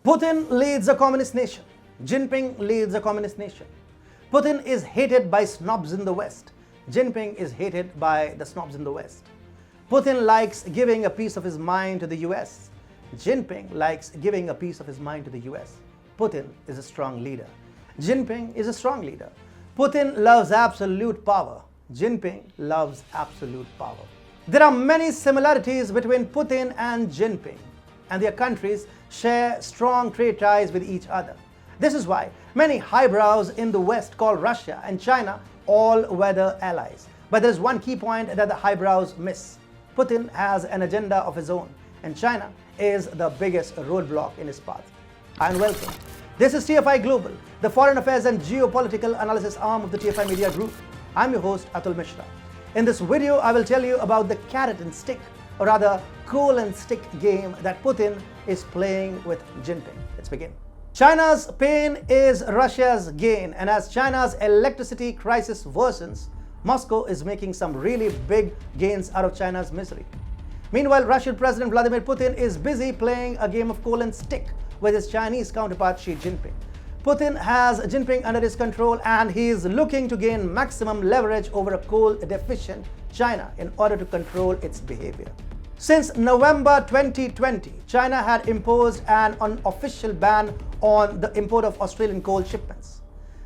Putin leads a communist nation. Jinping leads a communist nation. Putin is hated by snobs in the West. Jinping is hated by the snobs in the West. Putin likes giving a piece of his mind to the US. Jinping likes giving a piece of his mind to the US. Putin is a strong leader. Jinping is a strong leader. Putin loves absolute power. Jinping loves absolute power. There are many similarities between Putin and Jinping, and their countries share strong trade ties with each other. This is why many highbrows in the West call Russia and China all-weather allies. But there is one key point that the highbrows miss. Putin has an agenda of his own, and China is the biggest roadblock in his path. And welcome. This is TFI Global, the foreign affairs and geopolitical analysis arm of the TFI Media Group. I'm your host, Atul Mishra. In this video, I will tell you about the carrot and stick, or rather coal and stick game that Putin is playing with Jinping. Let's begin. China's pain is Russia's gain, and as China's electricity crisis worsens, Moscow is making some really big gains out of China's misery. Meanwhile, Russian President Vladimir Putin is busy playing a game of coal and stick with his Chinese counterpart Xi Jinping. Putin has Jinping under his control, and he is looking to gain maximum leverage over a coal-deficient China in order to control its behavior. Since November 2020, China had imposed an unofficial ban on the import of Australian coal shipments.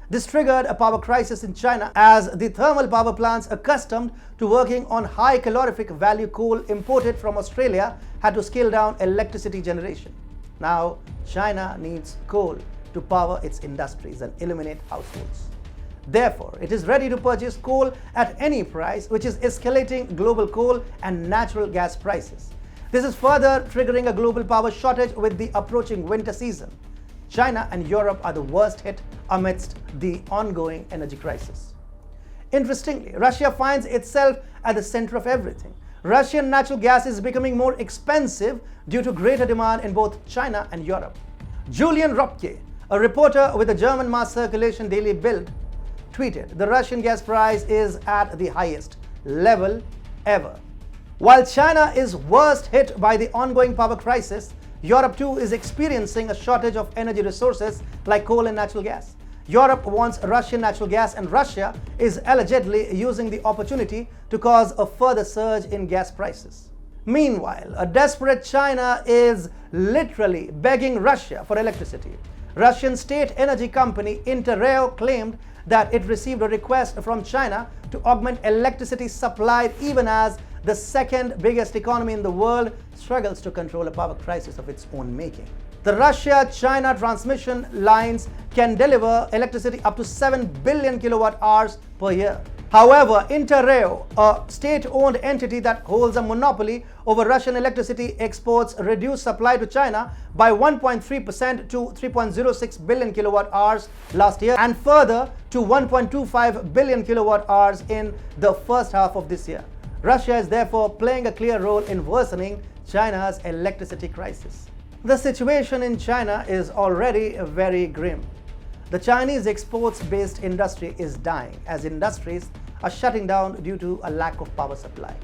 This triggered a power crisis in China as the thermal power plants accustomed to working on high calorific value coal imported from Australia had to scale down electricity generation. Now, China needs coal to power its industries and illuminate households. Therefore, it is ready to purchase coal at any price, which is escalating global coal and natural gas prices. This is further triggering a global power shortage with the approaching winter season. China and Europe are the worst hit amidst the ongoing energy crisis. Interestingly, Russia finds itself at the center of everything. Russian natural gas is becoming more expensive due to greater demand in both China and Europe. Julian Ropke, a reporter with the German mass circulation daily Bild, tweeted, "The Russian gas price is at the highest level ever." While China is worst hit by the ongoing power crisis, Europe too is experiencing a shortage of energy resources like coal and natural gas. Europe wants Russian natural gas, and Russia is allegedly using the opportunity to cause a further surge in gas prices. Meanwhile, a desperate China is literally begging Russia for electricity. Russian state energy company Inter RAO claimed that it received a request from China to augment electricity supplied even as the second biggest economy in the world struggles to control a power crisis of its own making. The Russia-China transmission lines can deliver electricity up to 7 billion kilowatt hours per year. However, Inter RAO, a state-owned entity that holds a monopoly over Russian electricity exports, reduced supply to China by 1.3% to 3.06 billion kilowatt hours last year, and further to 1.25 billion kilowatt hours in the first half of this year. Russia is therefore playing a clear role in worsening China's electricity crisis. The situation in China is already very grim. The Chinese exports-based industry is dying as industries are shutting down due to a lack of power supply.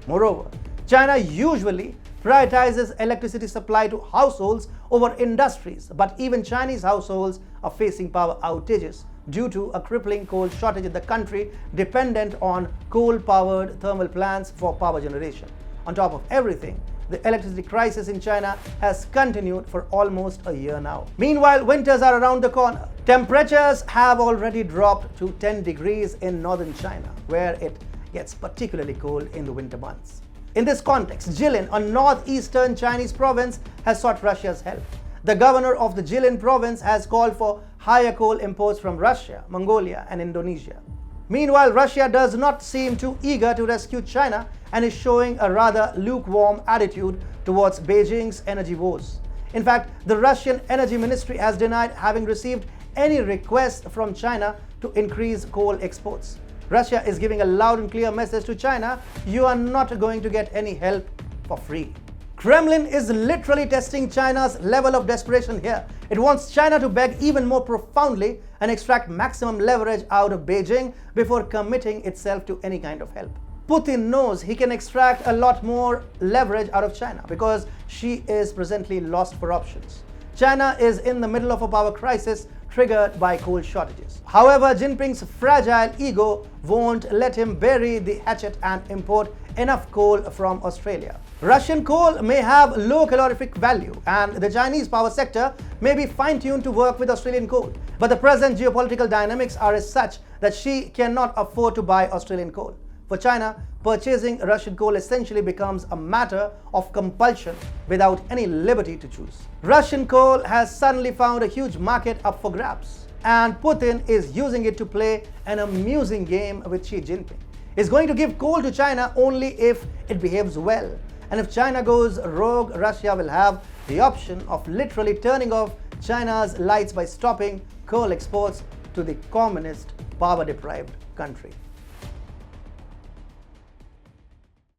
Moreover, China usually prioritizes electricity supply to households over industries, but even Chinese households are facing power outages due to a crippling coal shortage in the country dependent on coal-powered thermal plants for power generation. On top of everything, the electricity crisis in China has continued for almost a year now. Meanwhile, winters are around the corner. Temperatures have already dropped to 10 degrees in northern China, where it gets particularly cold in the winter months. In this context, Jilin, a northeastern Chinese province, has sought Russia's help. The governor of the Jilin province has called for higher coal imports from Russia, Mongolia, and Indonesia. Meanwhile, Russia does not seem too eager to rescue China and is showing a rather lukewarm attitude towards Beijing's energy woes. In fact, the Russian Energy Ministry has denied having received any request from China to increase coal exports. Russia is giving a loud and clear message to China: you are not going to get any help for free. Kremlin is literally testing China's level of desperation here. It wants China to beg even more profoundly and extract maximum leverage out of Beijing before committing itself to any kind of help. Putin knows he can extract a lot more leverage out of China because she is presently lost for options. China is in the middle of a power crisis triggered by coal shortages. However, Jinping's fragile ego won't let him bury the hatchet and import enough coal from Australia. Russian coal may have low calorific value, and the Chinese power sector may be fine-tuned to work with Australian coal. But the present geopolitical dynamics are as such that she cannot afford to buy Australian coal. For China, purchasing Russian coal essentially becomes a matter of compulsion without any liberty to choose. Russian coal has suddenly found a huge market up for grabs, and Putin is using it to play an amusing game with Xi Jinping. He's going to give coal to China only if it behaves well. And if China goes rogue, Russia will have the option of literally turning off China's lights by stopping coal exports to the communist, power-deprived country.